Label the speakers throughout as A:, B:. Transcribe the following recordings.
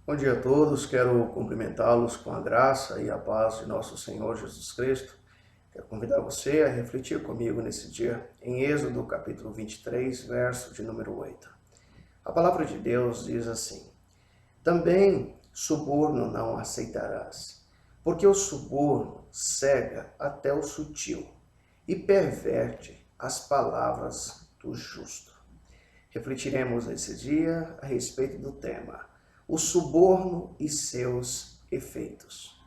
A: Bom dia a todos, quero cumprimentá-los com a graça e a paz de nosso Senhor Jesus Cristo. Quero convidar você a refletir comigo nesse dia em Êxodo capítulo 23, verso de número 8. A palavra de Deus diz assim: Também suborno não aceitarás, porque o suborno cega até o sutil e perverte as palavras do justo. Refletiremos nesse dia a respeito do tema o suborno e seus efeitos.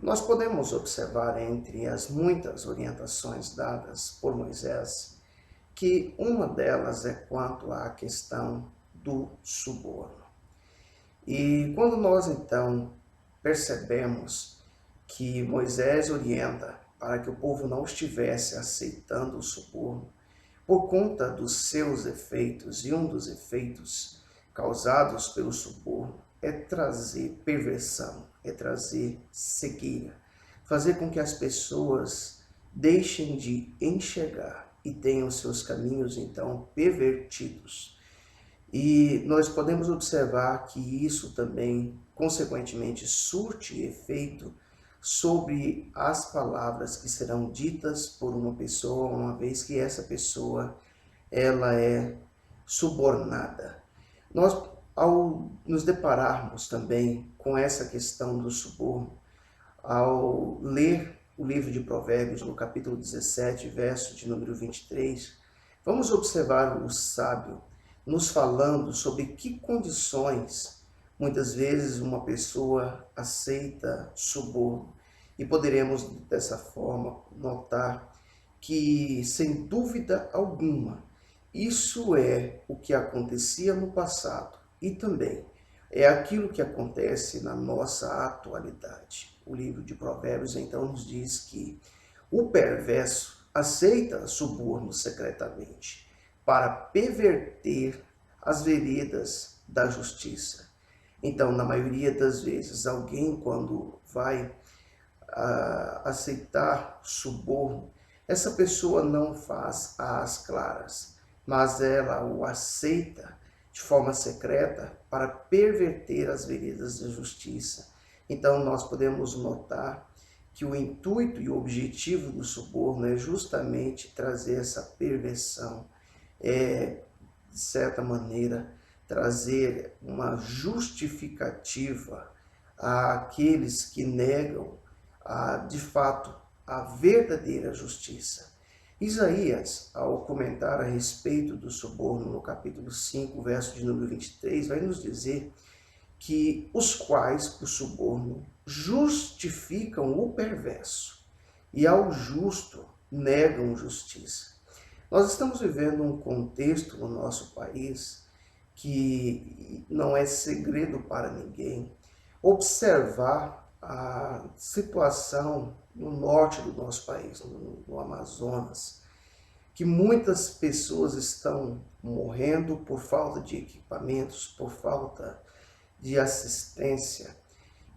A: Nós podemos observar entre as muitas orientações dadas por Moisés que uma delas é quanto à questão do suborno. E quando nós então percebemos que Moisés orienta para que o povo não estivesse aceitando o suborno por conta dos seus efeitos, e um dos efeitos causados pelo suborno é trazer perversão, é trazer cegueira, fazer com que as pessoas deixem de enxergar e tenham seus caminhos então pervertidos. E nós podemos observar que isso também, consequentemente, surte efeito sobre as palavras que serão ditas por uma pessoa, uma vez que essa pessoa ela é subornada. Nós, ao nos depararmos também com essa questão do suborno, ao ler o livro de Provérbios, no capítulo 17, verso de número 23, vamos observar o sábio nos falando sobre que condições muitas vezes uma pessoa aceita suborno. E poderemos dessa forma notar que, sem dúvida alguma, isso é o que acontecia no passado e também é aquilo que acontece na nossa atualidade. O livro de Provérbios então nos diz que o perverso aceita suborno secretamente para perverter as veredas da justiça. Então, na maioria das vezes, alguém quando vai aceitar suborno, essa pessoa não faz às claras, mas ela o aceita de forma secreta para perverter as veredas da justiça. Então, nós podemos notar que o intuito e o objetivo do suborno é justamente trazer essa perversão, de certa maneira, trazer uma justificativa àqueles que negam, de fato, a verdadeira justiça. Isaías, ao comentar a respeito do suborno no capítulo 5, verso de número 23, vai nos dizer que os quais, por suborno, justificam o perverso e ao justo negam justiça. Nós estamos vivendo um contexto no nosso país que não é segredo para ninguém observar a situação no norte do nosso país, no Amazonas, que muitas pessoas estão morrendo por falta de equipamentos, por falta de assistência.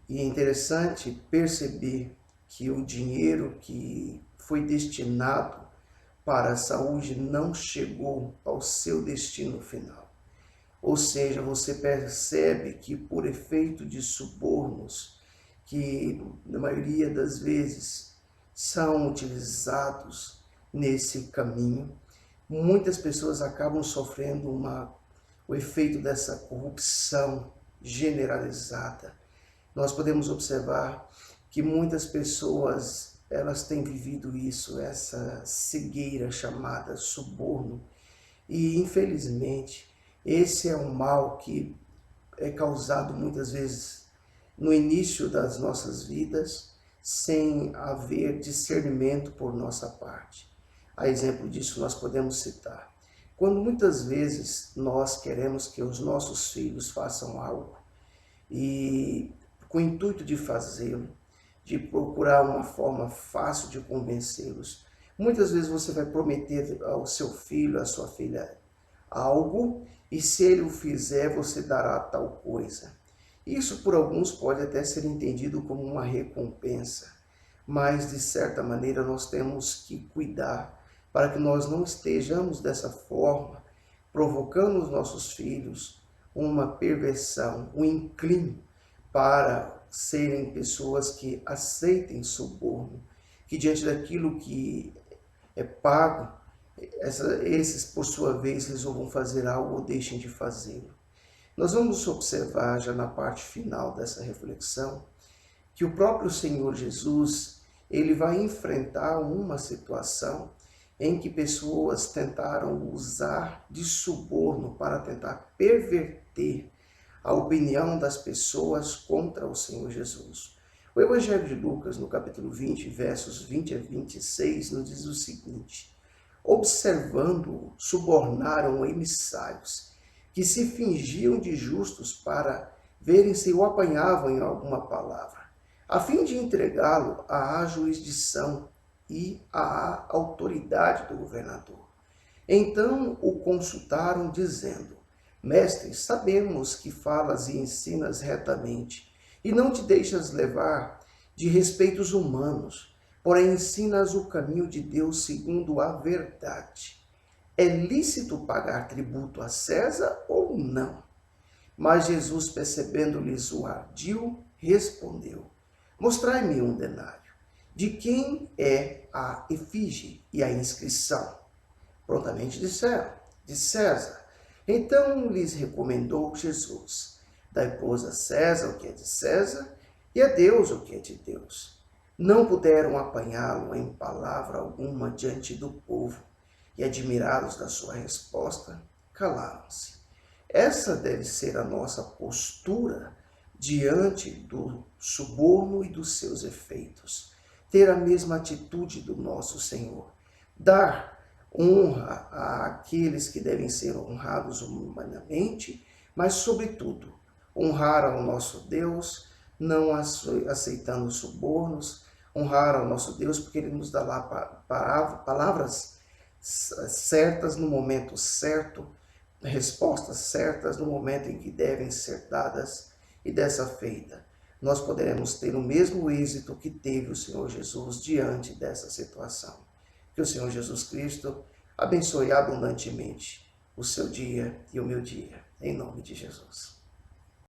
A: E é interessante perceber que o dinheiro que foi destinado para a saúde não chegou ao seu destino final. Ou seja, você percebe que por efeito de subornos, que na maioria das vezes são utilizados nesse caminho, muitas pessoas acabam sofrendo o efeito dessa corrupção generalizada. Nós podemos observar que muitas pessoas elas têm vivido isso, essa cegueira chamada suborno, e infelizmente esse é um mal que é causado muitas vezes no início das nossas vidas, sem haver discernimento por nossa parte. A exemplo disso nós podemos citar quando muitas vezes nós queremos que os nossos filhos façam algo e com o intuito de fazê-lo, de procurar uma forma fácil de convencê-los, muitas vezes você vai prometer ao seu filho, à sua filha, algo, e se ele o fizer, você dará tal coisa. Isso por alguns pode até ser entendido como uma recompensa, mas de certa maneira nós temos que cuidar para que nós não estejamos dessa forma, provocando os nossos filhos uma perversão, um inclínio para serem pessoas que aceitem suborno, que diante daquilo que é pago, esses, por sua vez, resolvam fazer algo ou deixem de fazê-lo. Nós vamos observar, já na parte final dessa reflexão, que o próprio Senhor Jesus, ele vai enfrentar uma situação em que pessoas tentaram usar de suborno para tentar perverter a opinião das pessoas contra o Senhor Jesus. O Evangelho de Lucas, no capítulo 20, versos 20 a 26, nos diz o seguinte: observando-o, subornaram emissários, que se fingiam de justos para verem se o apanhavam em alguma palavra, a fim de entregá-lo à jurisdição e à autoridade do governador. Então o consultaram, dizendo: Mestre, sabemos que falas e ensinas retamente, e não te deixas levar de respeitos humanos, porém ensinas o caminho de Deus segundo a verdade. É lícito pagar tributo a César ou não? Mas Jesus, percebendo-lhes o ardil, respondeu: Mostrai-me um denário. De quem é a efígie e a inscrição? Prontamente disseram: de César. Então lhes recomendou Jesus: dai, pois, a César o que é de César, e a Deus o que é de Deus. Não puderam apanhá-lo em palavra alguma diante do povo, e, admirados da sua resposta, calaram-se. Essa deve ser a nossa postura diante do suborno e dos seus efeitos. Ter a mesma atitude do nosso Senhor. Dar honra àqueles que devem ser honrados humanamente, mas, sobretudo, honrar ao nosso Deus, não aceitando subornos, honrar ao nosso Deus porque Ele nos dá lá palavras certas no momento certo, respostas certas no momento em que devem ser dadas, e dessa feita nós poderemos ter o mesmo êxito que teve o Senhor Jesus diante dessa situação. Que o Senhor Jesus Cristo abençoe abundantemente o seu dia e o meu dia, em nome de Jesus.